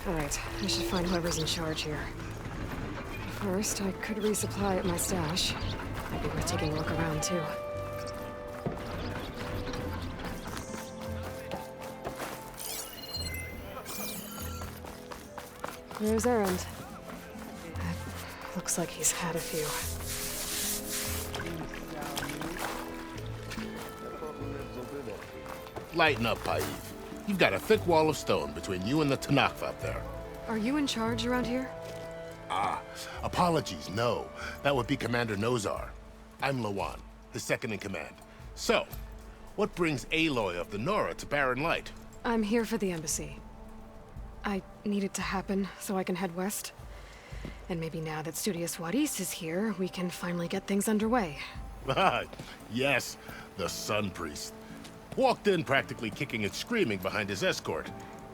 Alright, I should find whoever's in charge here. First, I could resupply at my stash. Might be worth taking a look around, too. There's Erend. Looks like he's had a few. Lighten up, Paiv. You've got a thick wall of stone between you and the Tenakth up there. Are you in charge around here? Apologies, no. That would be Commander Nozar. I'm Lawan, his second-in-command. So, what brings Aloy of the Nora to Barren Light? I'm here for the embassy. I need it to happen so I can head west. And maybe now that Studious Wadis is here, we can finally get things underway. Yes, the Sun Priest. Walked in practically kicking and screaming behind his escort.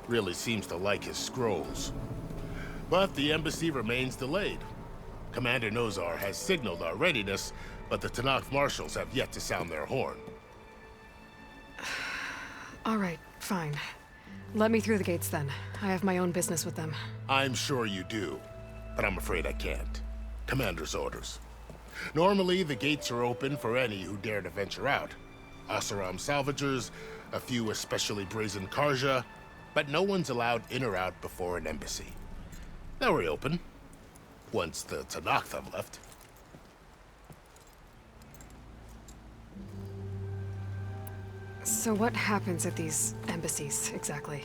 Really seems to like his scrolls. But the embassy remains delayed. Commander Nozar has signaled our readiness, but the Tenakth marshals have yet to sound their horn. All right, fine. Let me through the gates then. I have my own business with them. I'm sure you do, but I'm afraid I can't. Commander's orders. Normally, the gates are open for any who dare to venture out. Oseram salvagers, a few especially brazen Karja, but no one's allowed in or out before an embassy. They'll reopen, once the Tenakth have left. So what happens at these embassies, exactly?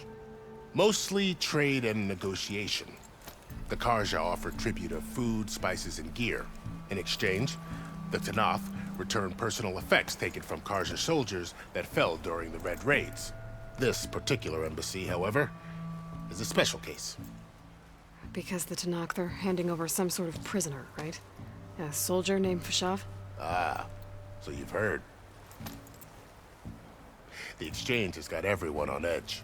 Mostly trade and negotiation. The Karja offer tribute of food, spices, and gear. In exchange, the Tenakth return personal effects taken from Karja soldiers that fell during the Red Raids. This particular embassy, however, is a special case. Because the Tenakth are handing over some sort of prisoner, right? A soldier named Fashav? Ah, so you've heard. The exchange has got everyone on edge.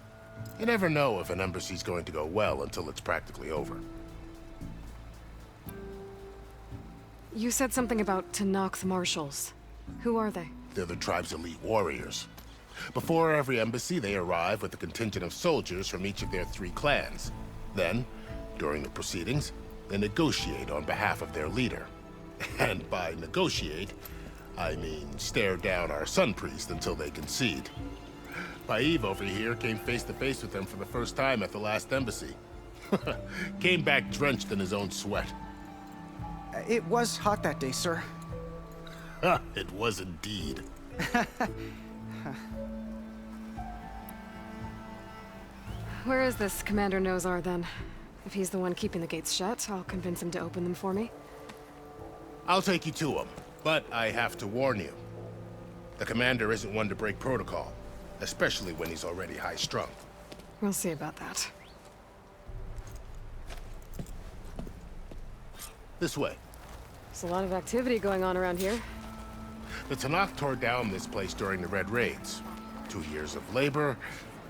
You never know if an embassy's going to go well until it's practically over. You said something about Tenakth marshals. Who are they? They're the tribe's elite warriors. Before every embassy, they arrive with a contingent of soldiers from each of their 3 clans. Then, during the proceedings, they negotiate on behalf of their leader. And by negotiate, I mean stare down our Sun Priest until they concede. Paiv over here came face to face with them for the first time at the last embassy. Came back drenched in his own sweat. It was hot that day, sir. It was indeed. Where is this Commander Nozar, then? If he's the one keeping the gates shut, I'll convince him to open them for me. I'll take you to him, but I have to warn you. The commander isn't one to break protocol, especially when he's already high-strung. We'll see about that. This way. There's a lot of activity going on around here. The Tenakth tore down this place during the Red Raids. 2 years of labor,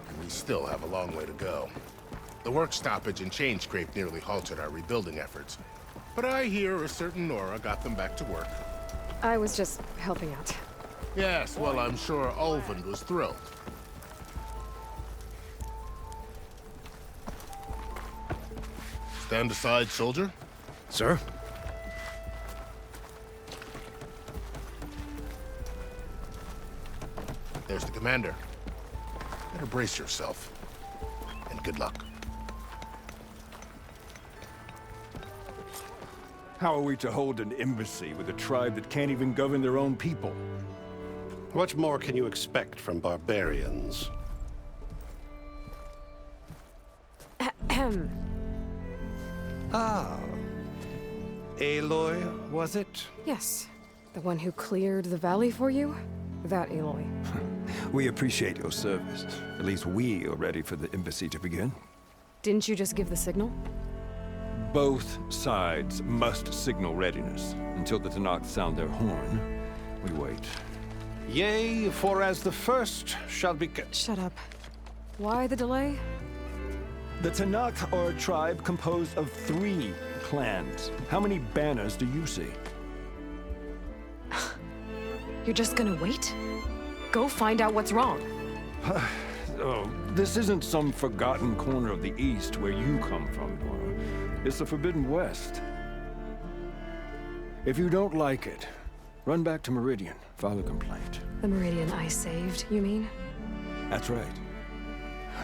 and we still have a long way to go. The work stoppage and chain scrape nearly halted our rebuilding efforts. But I hear a certain Nora got them back to work. I was just helping out. Yes, well, I'm sure Ulvund was thrilled. Stand aside, soldier. Sir? There's the commander. Better brace yourself. And good luck. How are we to hold an embassy with a tribe that can't even govern their own people? What more can you expect from barbarians? Ah. Aloy, was it? Yes. The one who cleared the valley for you? That Aloy. We appreciate your service. At least we are ready for the embassy to begin. Didn't you just give the signal? Both sides must signal readiness. Until the Tenakth sound their horn, we wait. Yea, for as the first shall be... Shut up. Why the delay? The Tenakth are a tribe composed of 3 clans. How many banners do you see? You're just gonna wait? Go find out what's wrong. This isn't some forgotten corner of the East where you come from, Nora. It's the Forbidden West. If you don't like it, run back to Meridian, file a complaint. The Meridian I saved, you mean? That's right.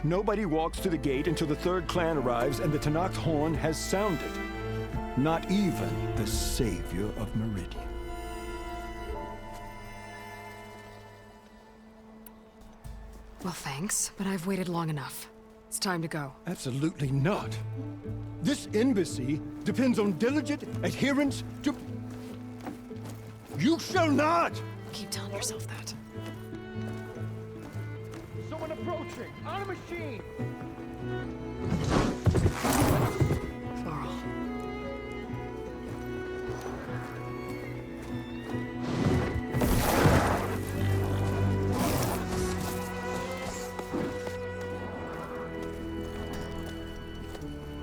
Nobody walks to the gate until the third clan arrives and the Tenakth horn has sounded. Not even the savior of Meridian. Well, thanks, but I've waited long enough. It's time to go. Absolutely not. This embassy depends on diligent adherence to... You shall not! Keep telling yourself that. Someone approaching! On a machine! Varl.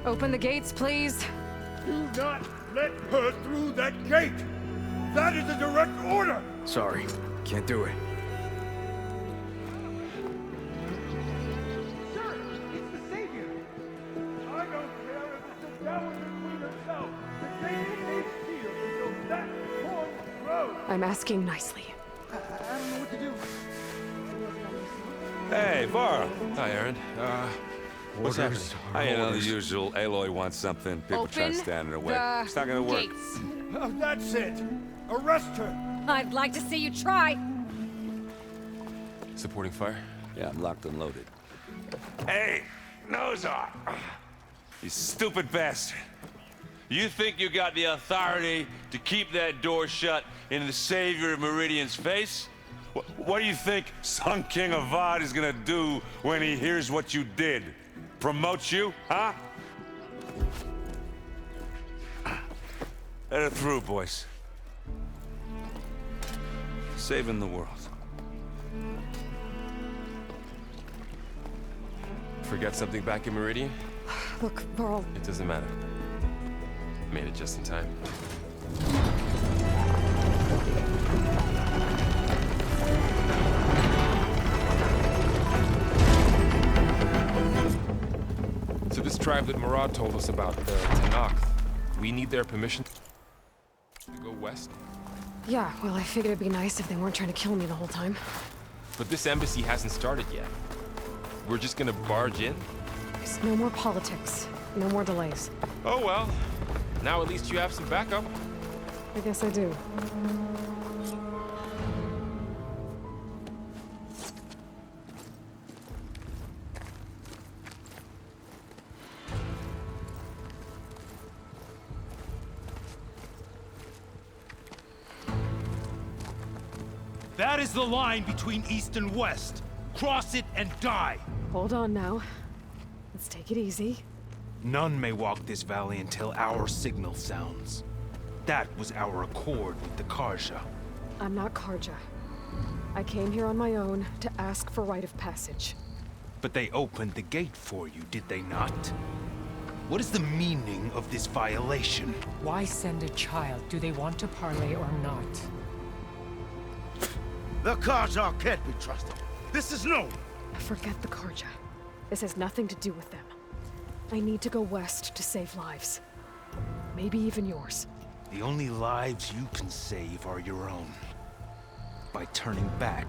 Open the gates, please. Do not let her through that gate! That is a direct order! Sorry, can't do it. Sir, it's the savior! I don't care if it's a dowager queen herself! The gate is sealed until that horn grows! I'm asking nicely. I don't know what to do. Hey, Varl. Hi, Aaron. What's happening? I know the usual. Aloy wants something. People try to stand in her way. It's not gonna work. Gates. Oh, that's it! Arrest her! I'd like to see you try. Supporting fire? Yeah, I'm locked and loaded. Hey, Nozar! You stupid bastard. You think you got the authority to keep that door shut in the savior of Meridian's face? What do you think Sun King Avad is gonna do when he hears what you did? Promote you, huh? Let her through, boys. Saving the world. Forget something back in Meridian? Look, Varl, It doesn't matter. Made it just in time. So this tribe that Murad told us about, the Tenakth, we need their permission to go west? yeah, well, I figured it'd be nice if they weren't trying to kill me the whole time. But this embassy hasn't started yet. We're just gonna barge in? There's no more politics. No more delays. Oh well. Now at least you have some backup. I guess I do. That is the line between East and West. Cross it and die. Hold on now. Let's take it easy. None may walk this valley until our signal sounds. That was our accord with the Karja. I'm not Karja. I came here on my own to ask for rite of passage. But they opened the gate for you, did they not? What is the meaning of this violation? Why send a child? Do they want to parley or not? The Karja can't be trusted. This is known. Forget the Karja. This has nothing to do with them. I need to go west to save lives. Maybe even yours. The only lives you can save are your own. By turning back.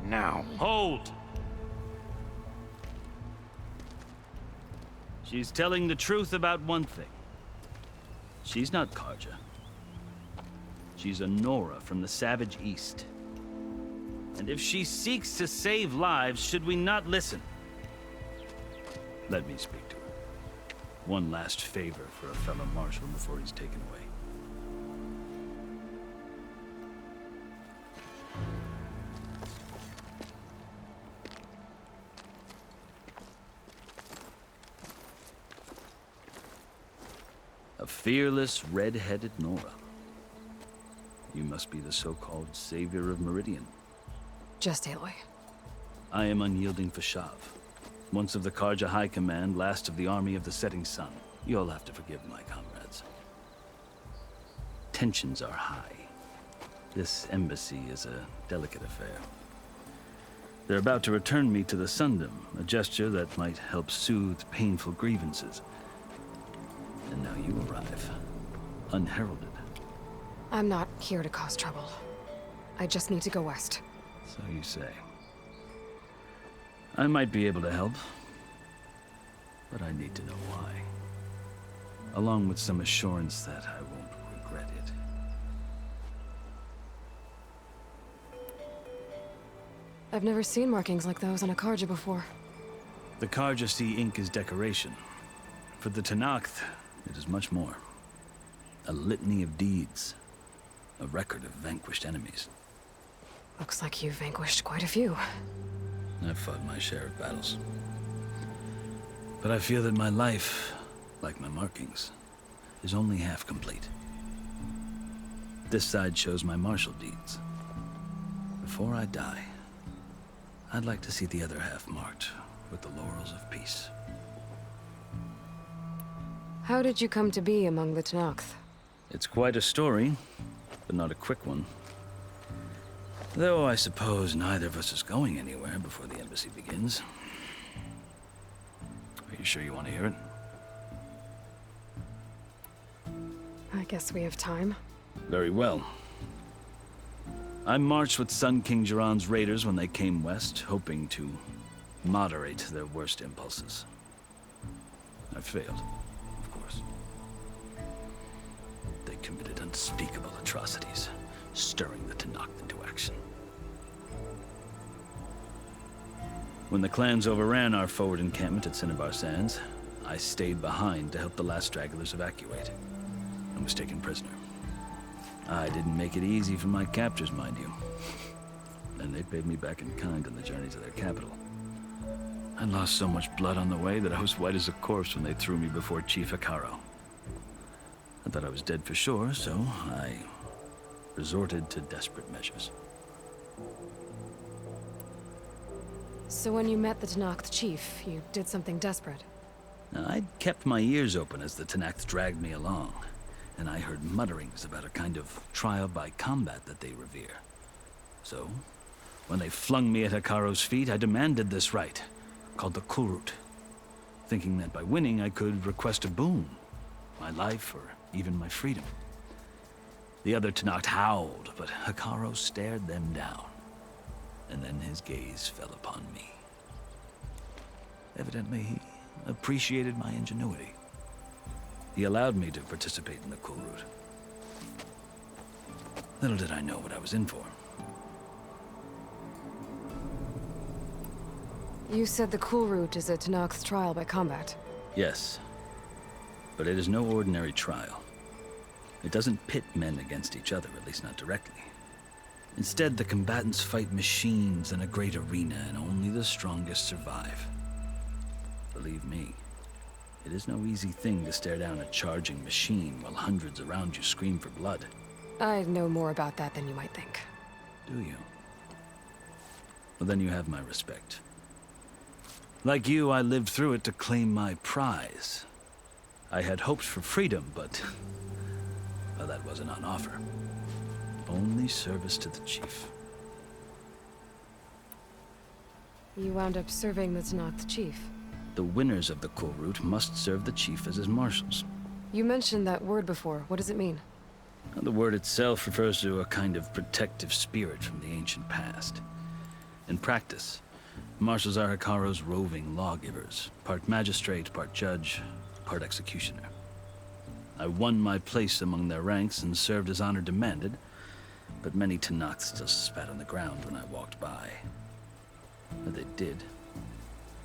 Now. Hold! She's telling the truth about one thing. She's not Karja. She's a Nora from the Savage East. And if she seeks to save lives, should we not listen? Let me speak to her. One last favor for a fellow marshal before he's taken away. A fearless, red-headed Nora. You must be the so-called savior of Meridian. Just Aloy. I am Unyielding Fashav. Once of the Karja High Command, last of the army of the Setting Sun. You'll have to forgive my comrades. Tensions are high. This embassy is a delicate affair. They're about to return me to the Sundom, a gesture that might help soothe painful grievances. And now you arrive, unheralded. I'm not here to cause trouble. I just need to go west. So you say. I might be able to help, but I need to know why. Along with some assurance that I won't regret it. I've never seen markings like those on a Carja before. The Carja see ink as decoration. For the Tenakth, it is much more. A litany of deeds. A record of vanquished enemies. Looks like you've vanquished quite a few. I've fought my share of battles. But I feel that my life, like my markings, is only half complete. This side shows my martial deeds. Before I die, I'd like to see the other half marked with the laurels of peace. How did you come to be among the Tenakth? It's quite a story, but not a quick one. Though I suppose neither of us is going anywhere before the embassy begins. Are you sure you want to hear it? I guess we have time. Very well. I marched with Sun King Jiran's raiders when they came west, hoping to moderate their worst impulses. I failed, of course. They committed unspeakable atrocities, stirring the Tenakth into action. When the clans overran our forward encampment at Cinnabar Sands, I stayed behind to help the last stragglers evacuate, and was taken prisoner. I didn't make it easy for my captors, mind you. And they paid me back in kind on the journey to their capital. I lost so much blood on the way that I was white as a corpse when they threw me before Chief Hekarro. I thought I was dead for sure, so I resorted to desperate measures. So when you met the Tenakth chief, you did something desperate? Now, I'd kept my ears open as the Tenakth dragged me along, and I heard mutterings about a kind of trial by combat that they revere. So, when they flung me at Hekarro's feet, I demanded this right, called the Kulrut, thinking that by winning I could request a boon, my life or even my freedom. The other Tenakth howled, but Hekarro stared them down, and then his gaze fell upon me. Evidently, he appreciated my ingenuity. He allowed me to participate in the Kulrut. Little did I know what I was in for. You said the Kulrut is a Tenakth's trial by combat. Yes, but it is no ordinary trial. It doesn't pit men against each other, at least not directly. Instead, the combatants fight machines in a great arena, and only the strongest survive. Believe me, it is no easy thing to stare down a charging machine while hundreds around you scream for blood. I know more about that than you might think. Do you? Well, then you have my respect. Like you, I lived through it to claim my prize. I had hoped for freedom, but well, that wasn't on offer. Only service to the chief. You wound up serving the Tenakth chief. The winners of the Kulrut must serve the chief as his marshals. You mentioned that word before. What does it mean? The word itself refers to a kind of protective spirit from the ancient past. In practice, marshals are Hekarro's roving lawgivers, part magistrate, part judge, part executioner. I won my place among their ranks and served as honor demanded, but many Tenakth still spat on the ground when I walked by. But they did,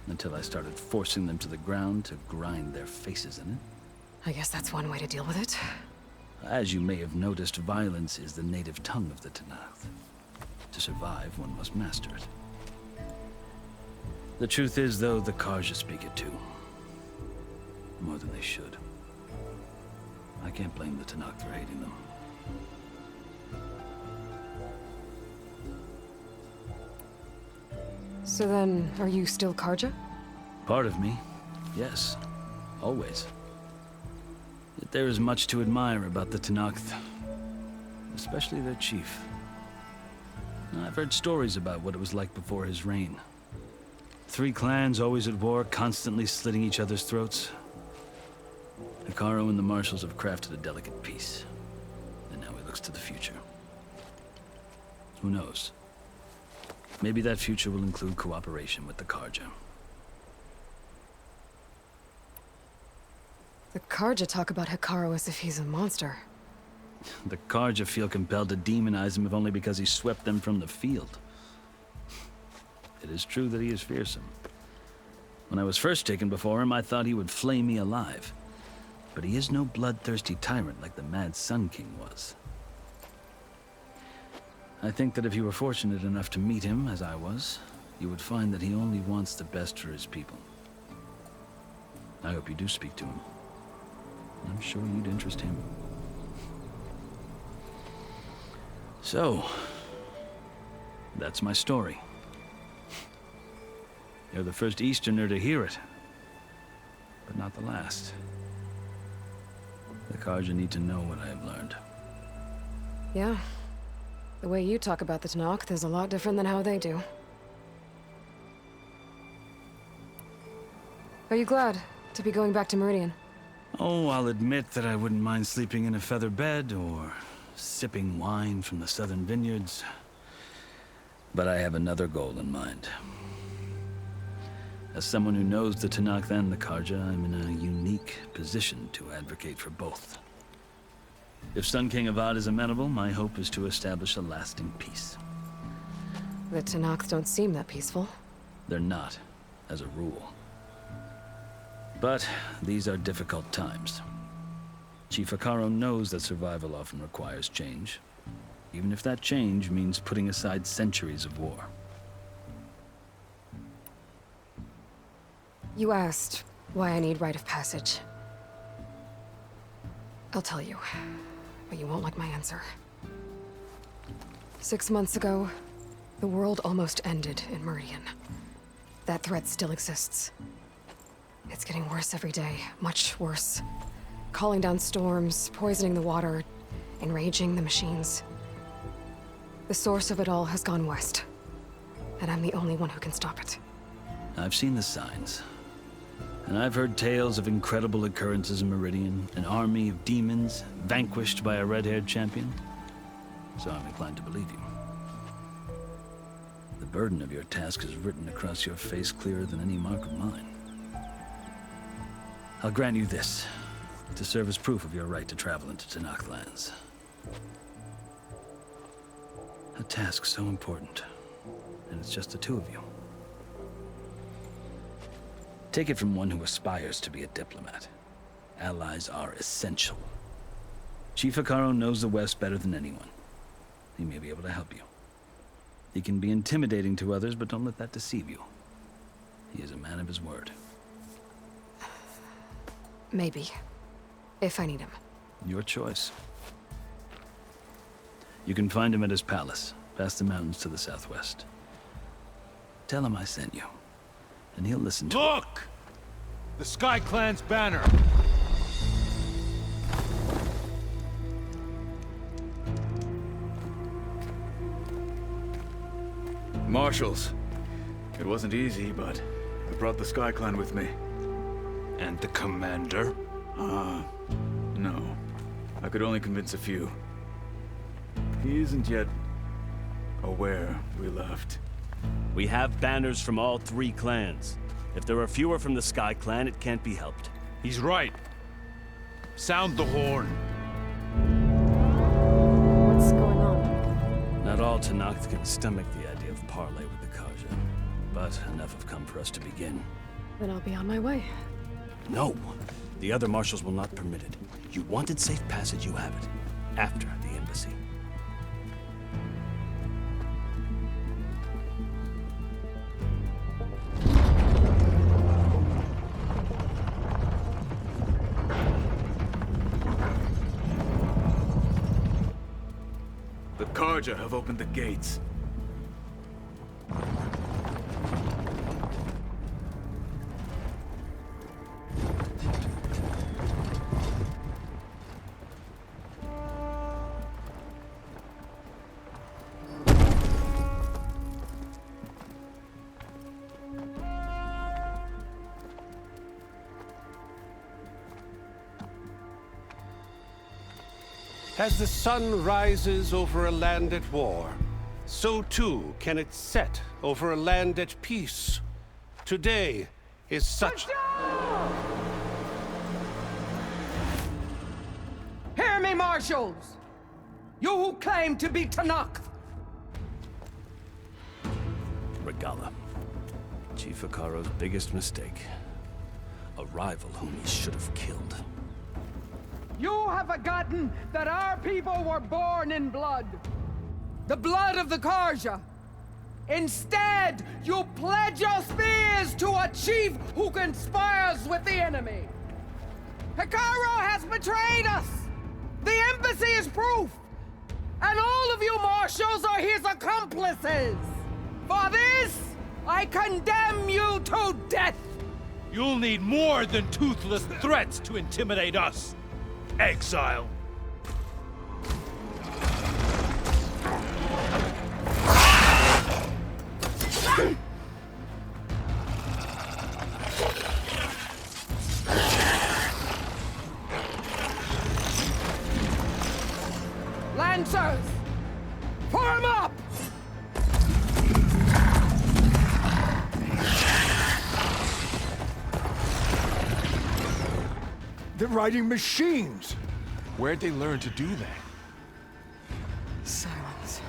until I started forcing them to the ground to grind their faces in it. I guess that's one way to deal with it. As you may have noticed, violence is the native tongue of the Tenakth. To survive, one must master it. The truth is, though, the Carja speak it too. More than they should. I can't blame the Tenakth for hating them. So then, are you still Carja? Part of me, yes. Always. Yet there is much to admire about the Tenakth. Especially their chief. I've heard stories about what it was like before his reign. 3 clans always at war, constantly slitting each other's throats. Hekarro and the Marshals have crafted a delicate peace. And now he looks to the future. Who knows? Maybe that future will include cooperation with the Carja. The Carja talk about Hekarro as if he's a monster. The Carja feel compelled to demonize him if only because he swept them from the field. It is true that he is fearsome. When I was first taken before him, I thought he would flay me alive. But he is no bloodthirsty tyrant like the Mad Sun King was. I think that if you were fortunate enough to meet him, as I was, you would find that he only wants the best for his people. I hope you do speak to him. I'm sure you'd interest him. So, that's my story. You're the first Easterner to hear it, but not the last. The Carja need to know what I have learned. Yeah. The way you talk about the Tenakth is a lot different than how they do. Are you glad to be going back to Meridian? Oh, I'll admit that I wouldn't mind sleeping in a feather bed or sipping wine from the southern vineyards. But I have another goal in mind. As someone who knows the Tenakth and the Carja, I'm in a unique position to advocate for both. If Sun King Avad is amenable, my hope is to establish a lasting peace. The Tenakth don't seem that peaceful. They're not, as a rule. But these are difficult times. Chief Hekarro knows that survival often requires change, even if that change means putting aside centuries of war. You asked why I need rite of passage. I'll tell you, but you won't like my answer. 6 months ago, the world almost ended in Meridian. That threat still exists. It's getting worse every day, much worse. Calling down storms, poisoning the water, enraging the machines. The source of it all has gone west, and I'm the only one who can stop it. I've seen the signs. And I've heard tales of incredible occurrences in Meridian, an army of demons vanquished by a red-haired champion. So I'm inclined to believe you. The burden of your task is written across your face clearer than any mark of mine. I'll grant you this, to serve as proof of your right to travel into Tenakth lands. A task so important, and it's just the 2 of you. Take it from one who aspires to be a diplomat. Allies are essential. Chief Hekarro knows the West better than anyone. He may be able to help you. He can be intimidating to others, but don't let that deceive you. He is a man of his word. Maybe. If I need him. Your choice. You can find him at his palace, past the mountains to the southwest. Tell him I sent you, and he'll listen to Look! The Sky Clan's banner! Marshals. It wasn't easy, but I brought the Sky Clan with me. And the commander? No. I could only convince a few. He isn't yet aware we left. We have banners from all 3 clans. If there are fewer from the Sky Clan, it can't be helped. He's right. Sound the horn. What's going on? Not all Tenakth can stomach the idea of parley with the Carja, but enough have come for us to begin. Then I'll be on my way. No. The other marshals will not permit it. You wanted safe passage, you have it. After the embassy. The Carja have opened the gates. As the sun rises over a land at war, so too can it set over a land at peace. Today is such... Hear me, marshals! You who claim to be Tenakth! Regalla. Chief Hekarro's biggest mistake. A rival whom he should have killed. You have forgotten that our people were born in blood. The blood of the Carja. Instead, you pledge your spears to a chief who conspires with the enemy. Hekarro has betrayed us! The embassy is proof! And all of you marshals are his accomplices! For this, I condemn you to death! You'll need more than toothless threats to intimidate us. Exile. Lancers! Form up! They're riding machines! Where'd they learn to do that? Silence.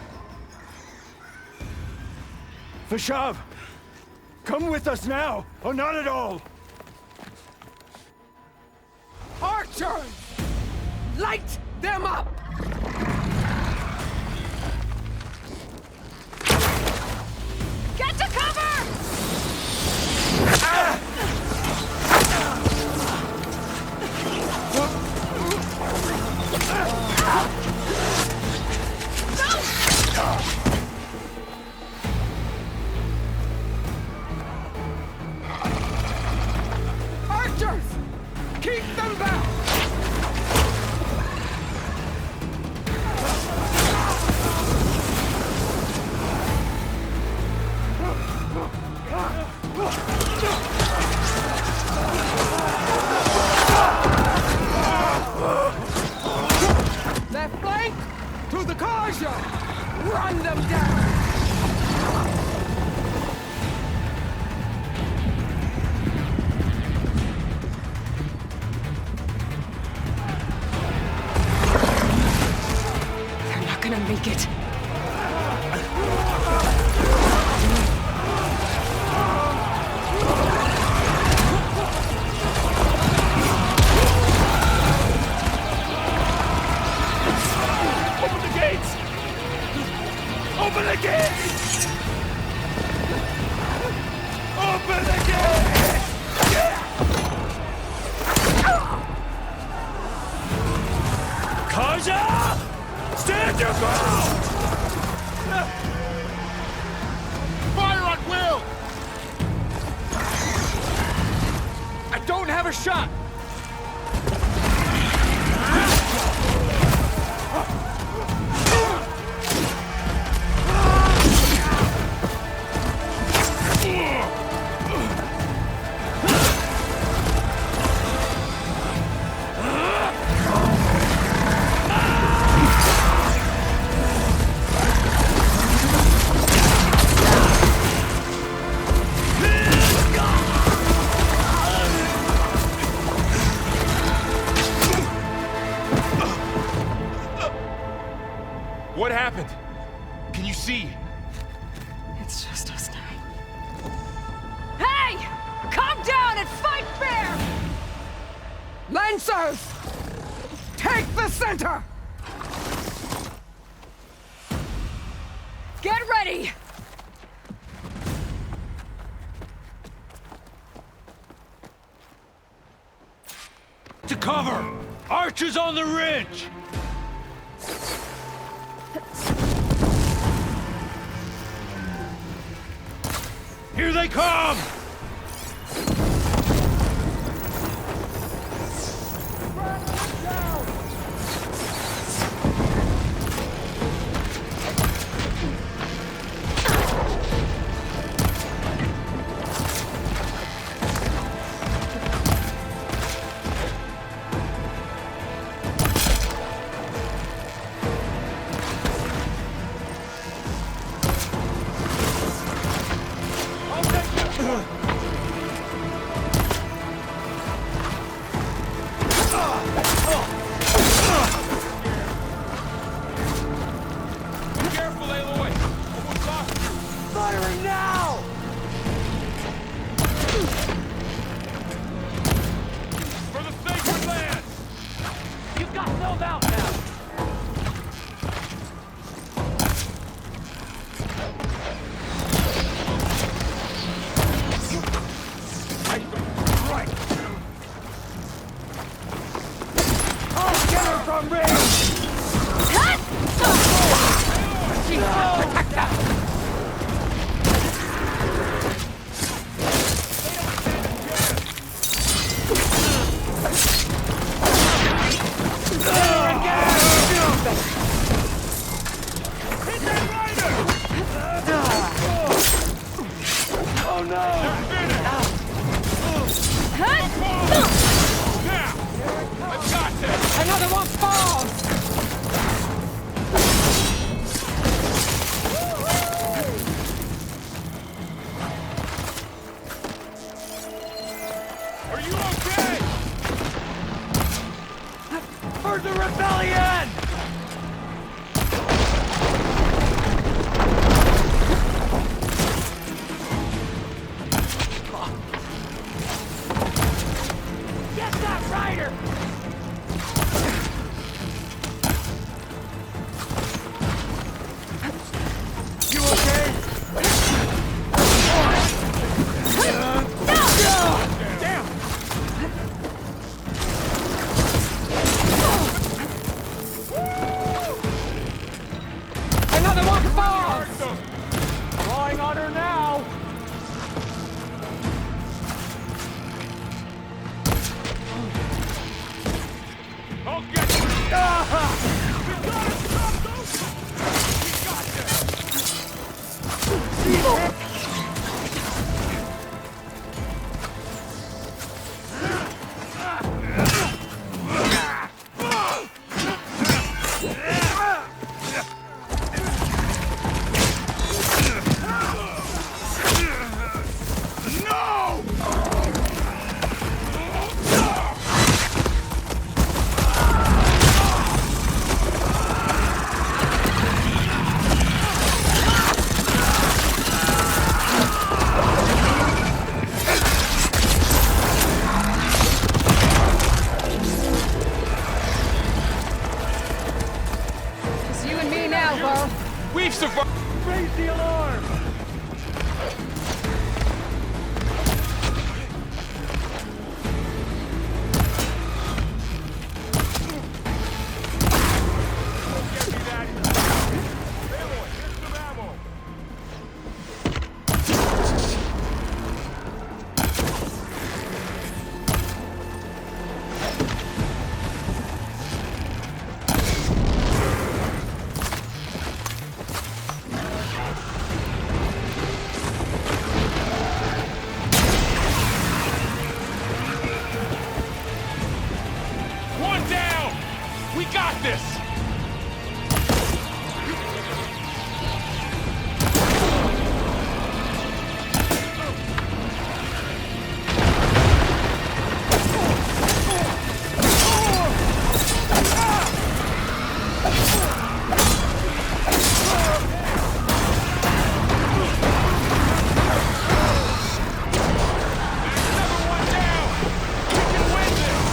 Vashav! Come with us now, or not at all! Archers! Light them up! Get to cover! Archers! Keep them back! Left flank! To the Carja! Run them down! They're not gonna make it. Open the gates! Open the gates! Open the gates! Carja! Stand your ground! Fire at will! I don't have a shot! What happened? Can you see? It's just us now. Hey! Calm down and fight fair! Lancers! Take the center! Get ready! To cover! Archers on the ridge! Here they come! Order now! For the sacred land! You've got filled out now! From range! Protect us! Oh no! I've got this! Another one falls! Are you okay? For the rebellion! Get that rider! You okay? Damn! Another one falls! Drawing on her now! I'll get you! We gotta stop those! We got this! It's you and me now, Bo. We've survived! Raise the alarm! One down! We got this! Another one down! We can win this!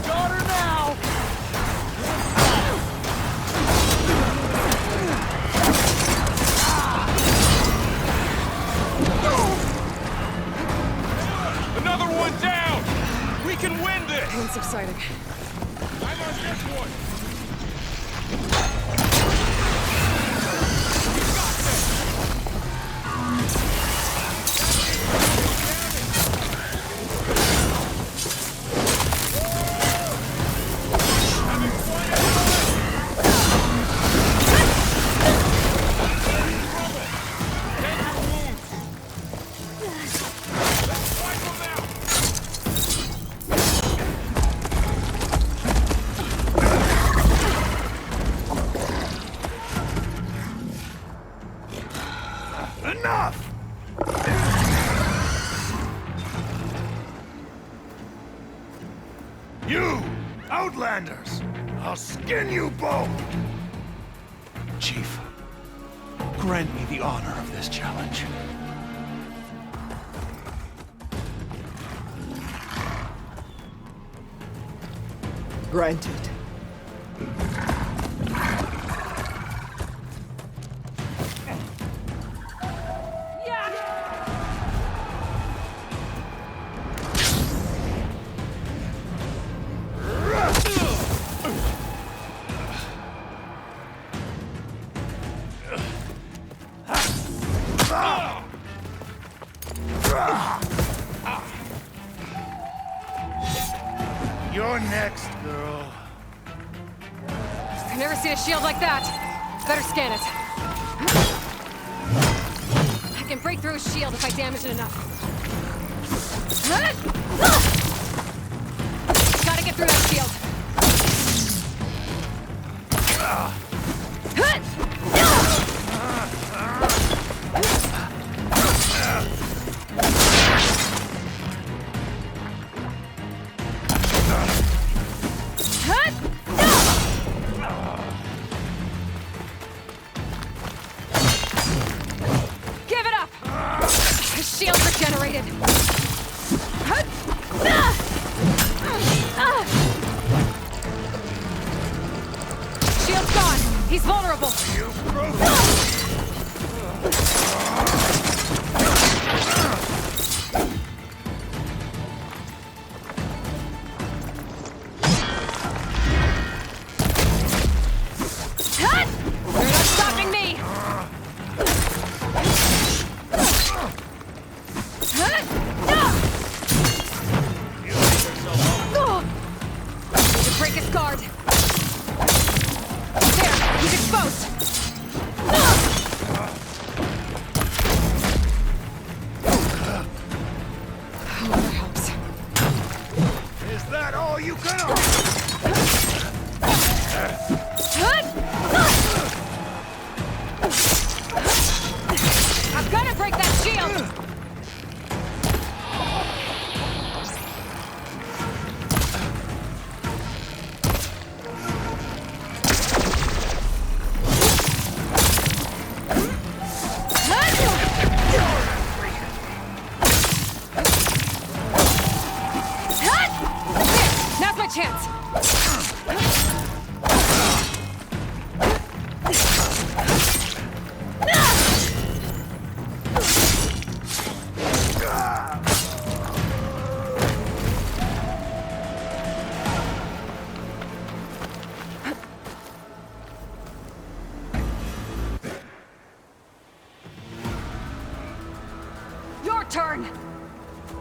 Got her now! Another one down! We can win this! Pain's subsiding. I'm on this one! Outlanders! I'll skin you both! Chief, grant me the honor of this challenge. Granted. You're next, girl. I've never seen a shield like that. Better scan it. I can break through a shield if I damage it enough. Gotta get through that shield. Give it up! The shield's regenerated. Shield's gone. He's vulnerable. You're not stopping me. Need to break his guard. There, he's exposed. Oh, that helps. Is that all you can offer? I've got to break that shield. Now's my chance. Your turn.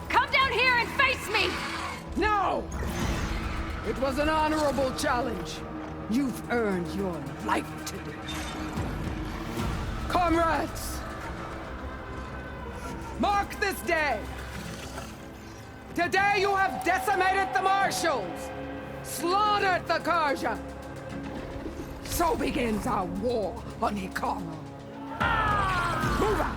Come down here and face me. No! It was an honorable challenge. You've earned your life today. Comrades! Mark this day! Today you have decimated the Marshals! Slaughtered the Karja! So begins our war on Hikaru. Move out!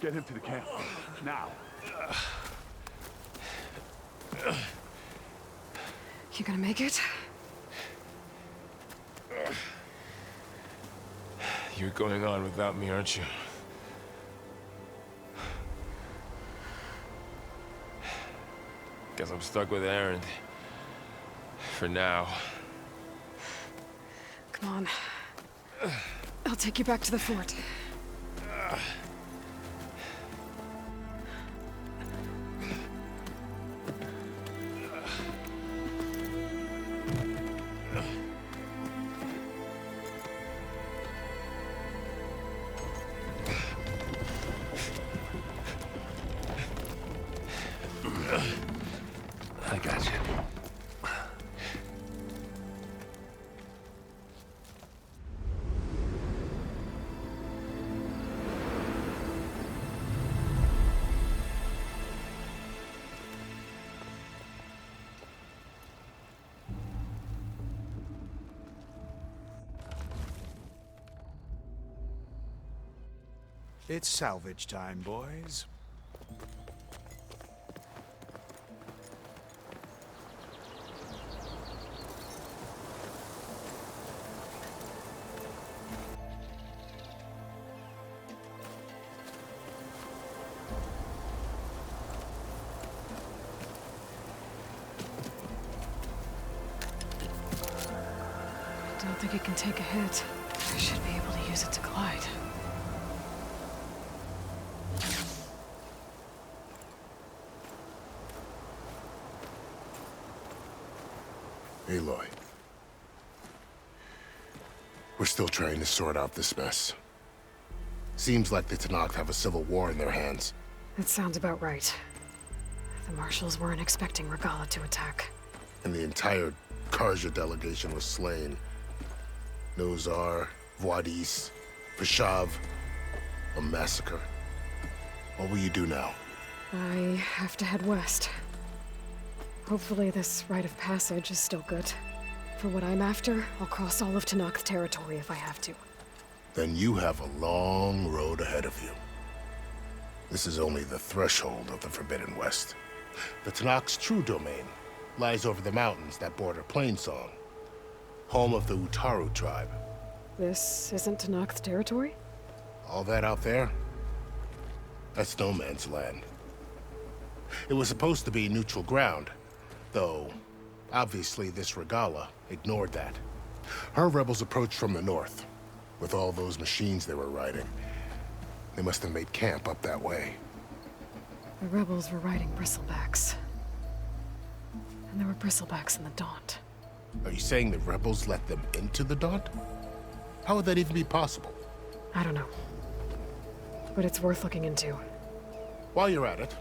Get him to the camp. Now. You gonna make it? You're going on without me, aren't you? Guess I'm stuck with Aaron. For now. Come on. I'll take you back to the fort. I got you. It's salvage time, boys. I don't think it can take a hit. I should be able to use it to glide. Aloy. We're still trying to sort out this mess. Seems like the Tenakth have a civil war in their hands. That sounds about right. The Marshals weren't expecting Regalla to attack. And the entire Carja delegation was slain. Nozar, Wadis, Vashav. A massacre. What will you do now? I have to head west. Hopefully this rite of passage is still good. For what I'm after, I'll cross all of Tenakth territory if I have to. Then you have a long road ahead of you. This is only the threshold of the Forbidden West. The Tenakth's true domain lies over the mountains that border Plainsong, home of the Utaru tribe. This isn't Tenakth territory? All that out there? That's no man's land. It was supposed to be neutral ground, though obviously this Regalla ignored that. Her rebels approached from the north, with all those machines they were riding. They must have made camp up that way. The rebels were riding bristlebacks. And there were bristlebacks in the Daunt. Are you saying the rebels let them into the Daunt? How would that even be possible? I don't know. But it's worth looking into. While you're at it,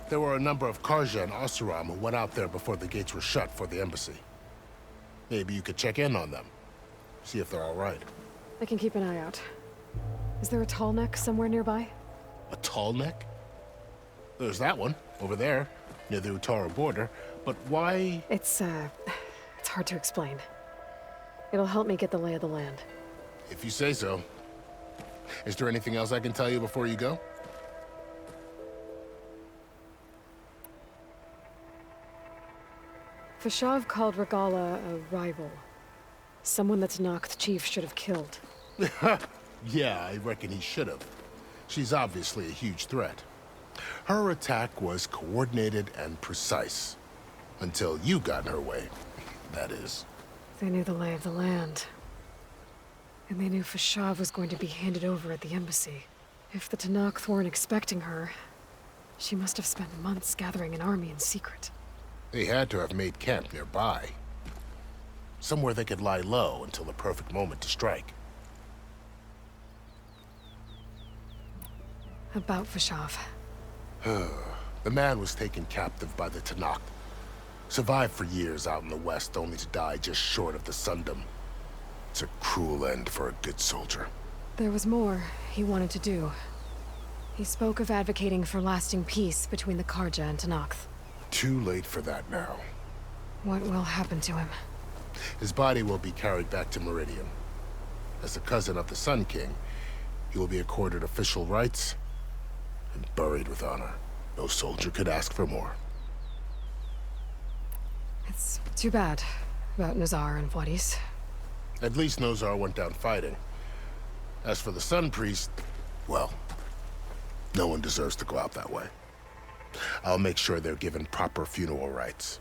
there were a number of Carja and Oseram who went out there before the gates were shut for the embassy. Maybe you could check in on them. See if they're all right. I can keep an eye out. Is there a tall neck somewhere nearby? A tall neck? There's that one, over there, near the Utaru border. But why? It's hard to explain. It'll help me get the lay of the land. If you say so. Is there anything else I can tell you before you go? Vashav called Regalla a rival. Someone that Tenakth chief should have killed. Yeah, I reckon he should have. She's obviously a huge threat. Her attack was coordinated and precise. Until you got in her way, that is. They knew the lay of the land. And they knew Vashav was going to be handed over at the embassy. If the Tenakth weren't expecting her, she must have spent months gathering an army in secret. They had to have made camp nearby. Somewhere they could lie low until the perfect moment to strike. About Vashav. The man was taken captive by the Tenakth. Survived for years out in the west, only to die just short of the Sundom. It's a cruel end for a good soldier. There was more he wanted to do. He spoke of advocating for lasting peace between the Carja and Tenakth. Too late for that now. What will happen to him? His body will be carried back to Meridian. As a cousin of the Sun King, he will be accorded official rights and buried with honor. No soldier could ask for more. It's too bad about Nozar and Wadis. At least Nozar went down fighting. As for the Sun Priest, well, no one deserves to go out that way. I'll make sure they're given proper funeral rites.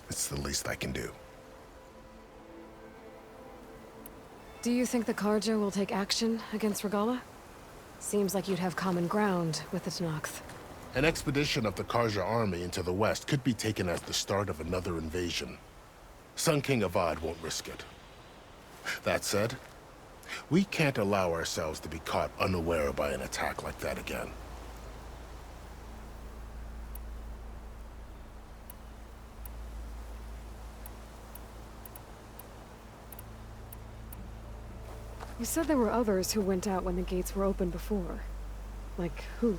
It's the least I can do. Do you think the Carja will take action against Regalla? Seems like you'd have common ground with the Tenakth. An expedition of the Carja army into the west could be taken as the start of another invasion. Sun King Avad won't risk it. That said, we can't allow ourselves to be caught unaware by an attack like that again. You said there were others who went out when the gates were open before. Like who?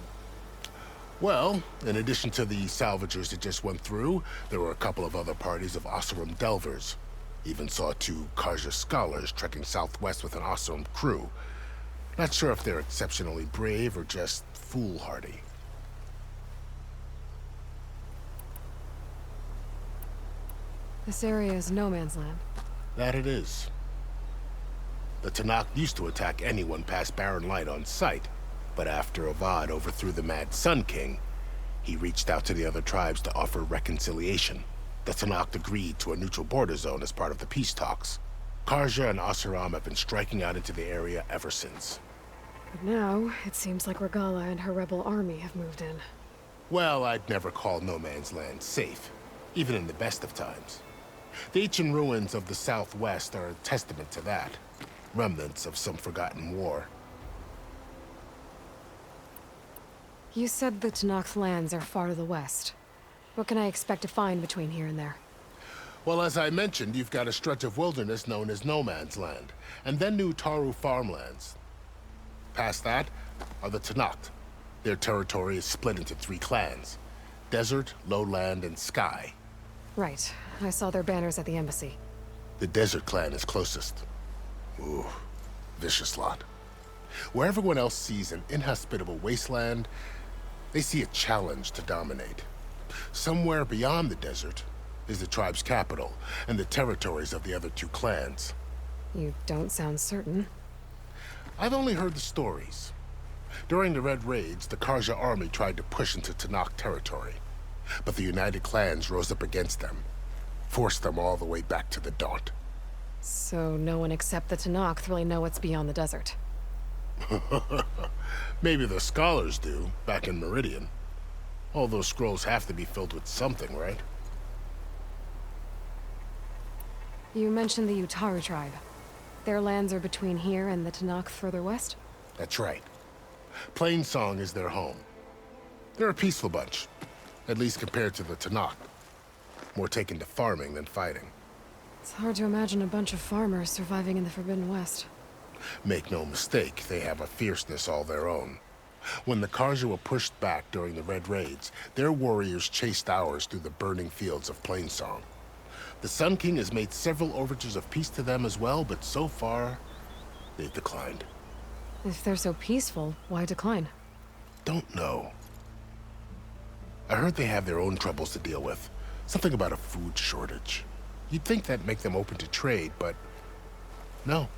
Well, in addition to the salvagers that just went through, there were a couple of other parties of Oseram Delvers. Even saw 2 Carja scholars trekking southwest with an Oseram crew. Not sure if they're exceptionally brave or just foolhardy. This area is no man's land. That it is. The Tenakth used to attack anyone past Barren Light on sight, but after Avad overthrew the Mad Sun King, he reached out to the other tribes to offer reconciliation. The Tenakth agreed to a neutral border zone as part of the peace talks. Karja and Oseram have been striking out into the area ever since. But now, it seems like Regalla and her rebel army have moved in. Well, I'd never call no man's land safe, even in the best of times. The ancient ruins of the Southwest are a testament to that. Remnants of some forgotten war. You said the Tenakth lands are far to the west. What can I expect to find between here and there? Well, as I mentioned, you've got a stretch of wilderness known as No Man's Land, and then New Taru farmlands. Past that are the Tenakth. Their territory is split into 3 clans: Desert, Lowland, and Sky. Right. I saw their banners at the embassy. The Desert clan is closest. Ooh, vicious lot. Where everyone else sees an inhospitable wasteland, they see a challenge to dominate. Somewhere beyond the desert is the tribe's capital and the territories of the other 2 clans. You don't sound certain. I've only heard the stories. During the Red Raids, the Karja army tried to push into Tenakth territory, but the United Clans rose up against them, forced them all the way back to the Daunt. So no one except the Tenakth really know what's beyond the desert. Maybe the scholars do, back in Meridian. All those scrolls have to be filled with something, right? You mentioned the Utaru tribe. Their lands are between here and the Tenakth further west? That's right. Plainsong is their home. They're a peaceful bunch, at least compared to the Tenakth. More taken to farming than fighting. It's hard to imagine a bunch of farmers surviving in the Forbidden West. Make no mistake, they have a fierceness all their own. When the Karja were pushed back during the Red Raids, their warriors chased ours through the burning fields of Plainsong. The Sun King has made several overtures of peace to them as well, but so far, they've declined. If they're so peaceful, why decline? Don't know. I heard they have their own troubles to deal with. Something about a food shortage. You'd think that'd make them open to trade, but no.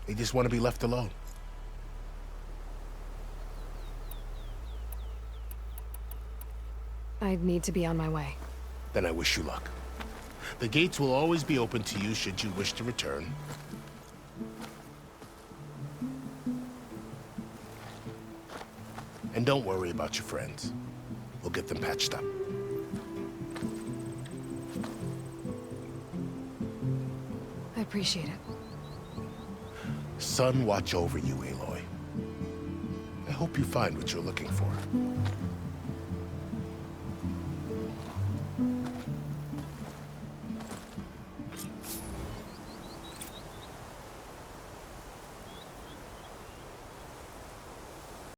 They just want to be left alone. I'd need to be on my way. Then I wish you luck. The gates will always be open to you should you wish to return. And don't worry about your friends. We'll get them patched up. I appreciate it. Sun watch over you, Aloy. I hope you find what you're looking for.